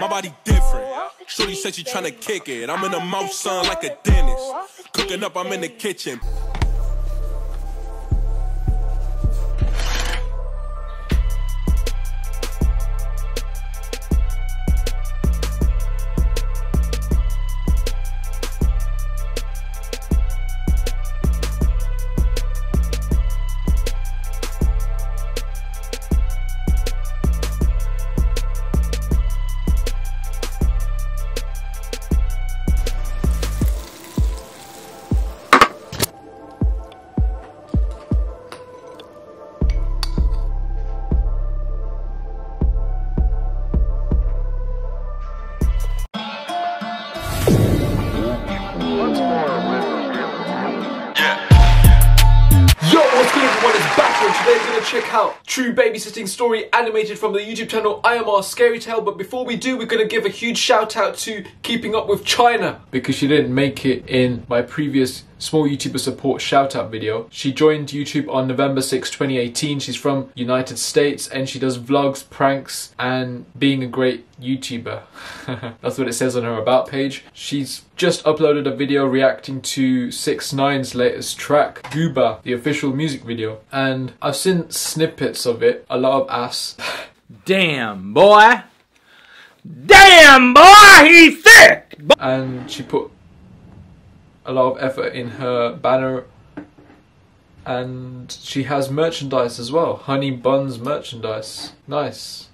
My body different. Shorty said she tryna kick it. I'm in the mouth, son, like a dentist. Cooking up, I'm in the kitchen. Today we're going to check out True Babysitting Story animated from the YouTube channel IMR Scary Tales. But before we do, we're going to give a huge shout out to Keeping Up With China, because she didn't make it in my previous small YouTuber support shout out video. She joined YouTube on November 6, 2018. She's from United States and she does vlogs, pranks and being a great YouTuber. That's what it says on her about page. She's just uploaded a video reacting to 6ix9ine's latest track, Gooba, the official music video. And I've seen snippets of it, a lot of ass. Damn boy! Damn boy, he's thick! And she put a lot of effort in her banner, and she has merchandise as well. Honey Buns merchandise. Nice.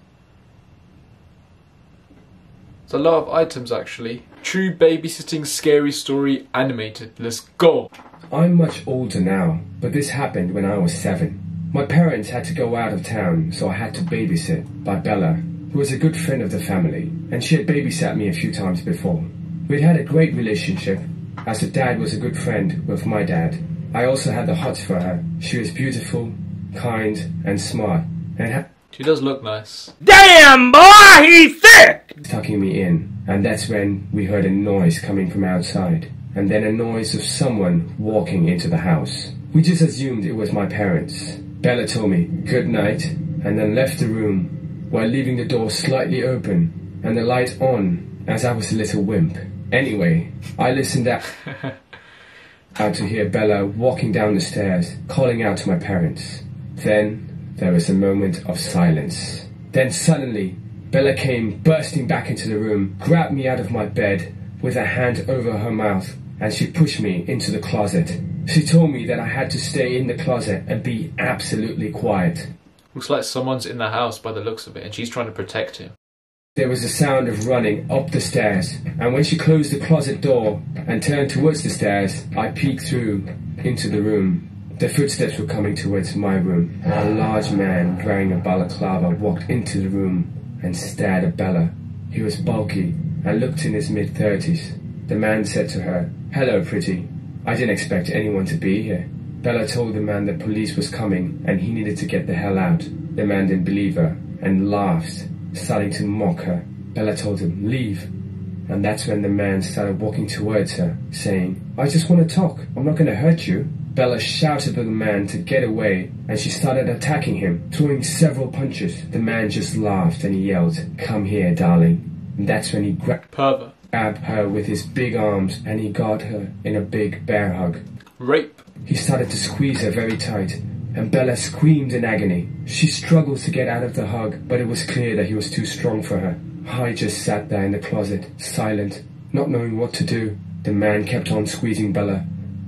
It's a lot of items actually. True Babysitting Scary Story animated. Let's go. I'm much older now, but this happened when I was 7. My parents had to go out of town, so I had to babysit by Bella, who was a good friend of the family, and she had babysat me a few times before. We'd had a great relationship, as her dad was a good friend with my dad. I also had the hots for her. She was beautiful, kind, and smart, and she does look nice. Damn boy, he's thick! Tucking me in, and that's when we heard a noise coming from outside, and then a noise of someone walking into the house. We just assumed it was my parents. Bella told me good night, and then left the room, while leaving the door slightly open, and the light on, as I was a little wimp. Anyway, I listened out to hear Bella walking down the stairs, calling out to my parents. Then there was a moment of silence. Then suddenly, Bella came bursting back into the room, grabbed me out of my bed with a hand over her mouth, and she pushed me into the closet. She told me that I had to stay in the closet and be absolutely quiet. Looks like someone's in the house by the looks of it, and she's trying to protect him. There was a sound of running up the stairs, and when she closed the closet door and turned towards the stairs, I peeked through into the room. The footsteps were coming towards my room. A large man wearing a balaclava walked into the room and stared at Bella. He was bulky and looked in his mid-30s. The man said to her, "Hello, pretty. I didn't expect anyone to be here." Bella told the man that police was coming and he needed to get the hell out. The man didn't believe her and laughed, starting to mock her. Bella told him, "Leave." And that's when the man started walking towards her, saying, "I just want to talk. I'm not going to hurt you." Bella shouted at the man to get away, and she started attacking him, throwing several punches. The man just laughed and he yelled, "Come here, darling." And that's when he grabbed her with his big arms and he got her in a big bear hug. Rape. He started to squeeze her very tight, and Bella screamed in agony. She struggled to get out of the hug, but it was clear that he was too strong for her. I just sat there in the closet, silent, not knowing what to do. The man kept on squeezing Bella.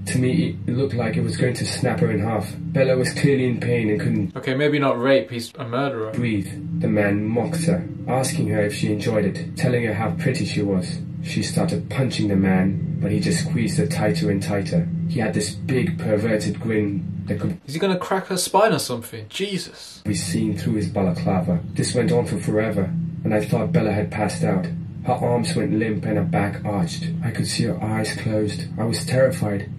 To me, it looked like it was going to snap her in half. Bella was clearly in pain and couldn't... Okay, maybe not rape, he's a murderer. ...breathe. The man mocked her, asking her if she enjoyed it, telling her how pretty she was. She started punching the man, but he just squeezed her tighter and tighter. He had this big perverted grin that could... Is he gonna crack her spine or something? Jesus. ...be seen through his balaclava. This went on for forever, and I thought Bella had passed out. Her arms went limp and her back arched. I could see her eyes closed. I was terrified.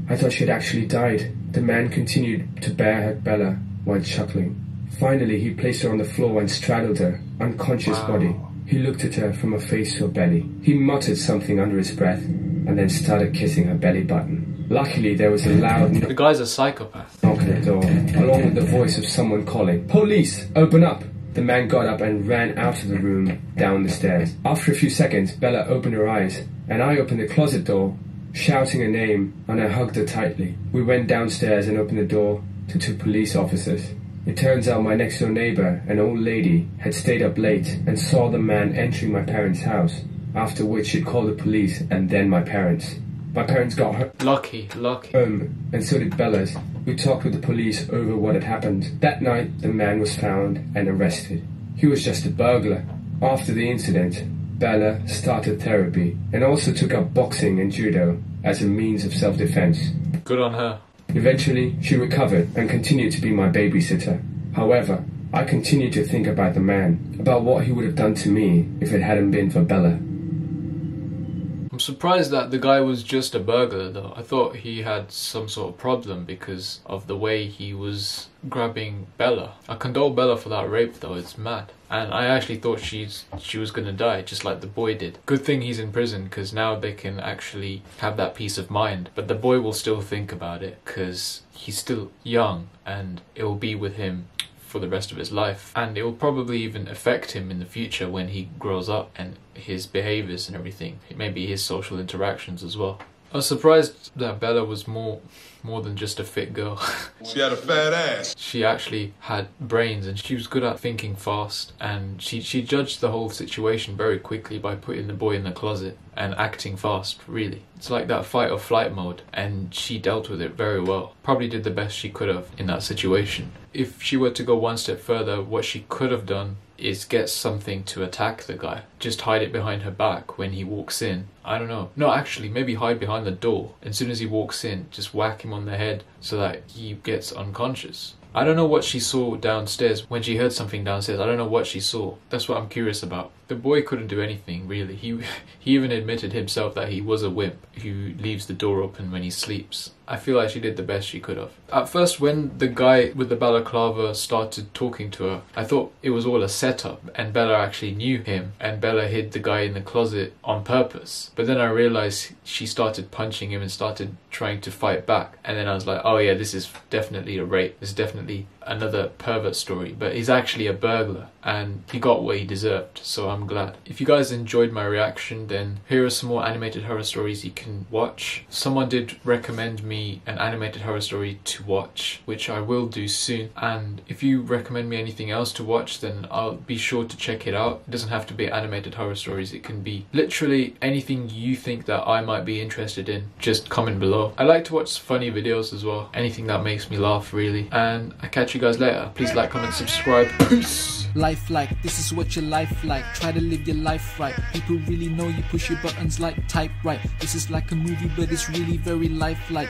I thought she had actually died. The man continued to bare-hug Bella while chuckling. Finally, he placed her on the floor and straddled her unconscious body. He looked at her from her face to her belly. He muttered something under his breath and then started kissing her belly button. Luckily, there was a loud The guy's a psychopath. knock at the door, along with the voice of someone calling, "Police, open up!" The man got up and ran out of the room, down the stairs. After a few seconds, Bella opened her eyes, and I opened the closet door, shouting her name, and I hugged her tightly. We went downstairs and opened the door to 2 police officers. It turns out my next door neighbour, an old lady, had stayed up late and saw the man entering my parents' house, after which she'd called the police and then my parents. My parents got her Lucky. home, and so did Bella's. We talked with the police over what had happened. That night, the man was found and arrested. He was just a burglar. After the incident, Bella started therapy and also took up boxing and judo as a means of self-defense. Good on her. Eventually, she recovered and continued to be my babysitter. However, I continued to think about the man, about what he would have done to me if it hadn't been for Bella. I'm surprised that the guy was just a burglar though. I thought he had some sort of problem because of the way he was grabbing Bella. I condole Bella for that rape though, it's mad. And I actually thought she was gonna die, just like the boy did. Good thing he's in prison, because now they can actually have that peace of mind. But the boy will still think about it, because he's still young, and it will be with him for the rest of his life. And it will probably even affect him in the future when he grows up, and his behaviours and everything. Maybe his social interactions as well. I was surprised that Bella was more than just a fit girl. She had a fat ass. She actually had brains, and she was good at thinking fast, and she judged the whole situation very quickly by putting the boy in the closet and acting fast, really. It's like that fight or flight mode, and she dealt with it very well. Probably did the best she could have in that situation. If she were to go one step further, what she could have done is get something to attack the guy. Just hide it behind her back when he walks in. I don't know. No, actually, maybe hide behind the door. As soon as he walks in, just whack him on the head so that he gets unconscious. I don't know what she saw downstairs when she heard something downstairs. I don't know what she saw. That's what I'm curious about. The boy couldn't do anything, really. He even admitted himself that he was a wimp who leaves the door open when he sleeps. I feel like she did the best she could have. At first, when the guy with the balaclava started talking to her, I thought it was all a setup and Bella actually knew him, and Bella hid the guy in the closet on purpose. But then I realized she started punching him and started trying to fight back. And then I was like, oh yeah, this is definitely a rape. This is definitely another pervert story. But he's actually a burglar, and he got what he deserved, so I'm glad. If you guys enjoyed my reaction, then here are some more animated horror stories you can watch. Someone did recommend me an animated horror story to watch, which I will do soon. And if you recommend me anything else to watch, then I'll be sure to check it out. It doesn't have to be animated horror stories. It can be literally anything you think that I might be interested in. Just comment below. I like to watch funny videos as well. Anything that makes me laugh, really. And I catch you guys later. Please like, comment, subscribe. Peace. Life like, this is what your life like. Try to live your life right. People really know you push your buttons like type right. This is like a movie, but it's really very lifelike.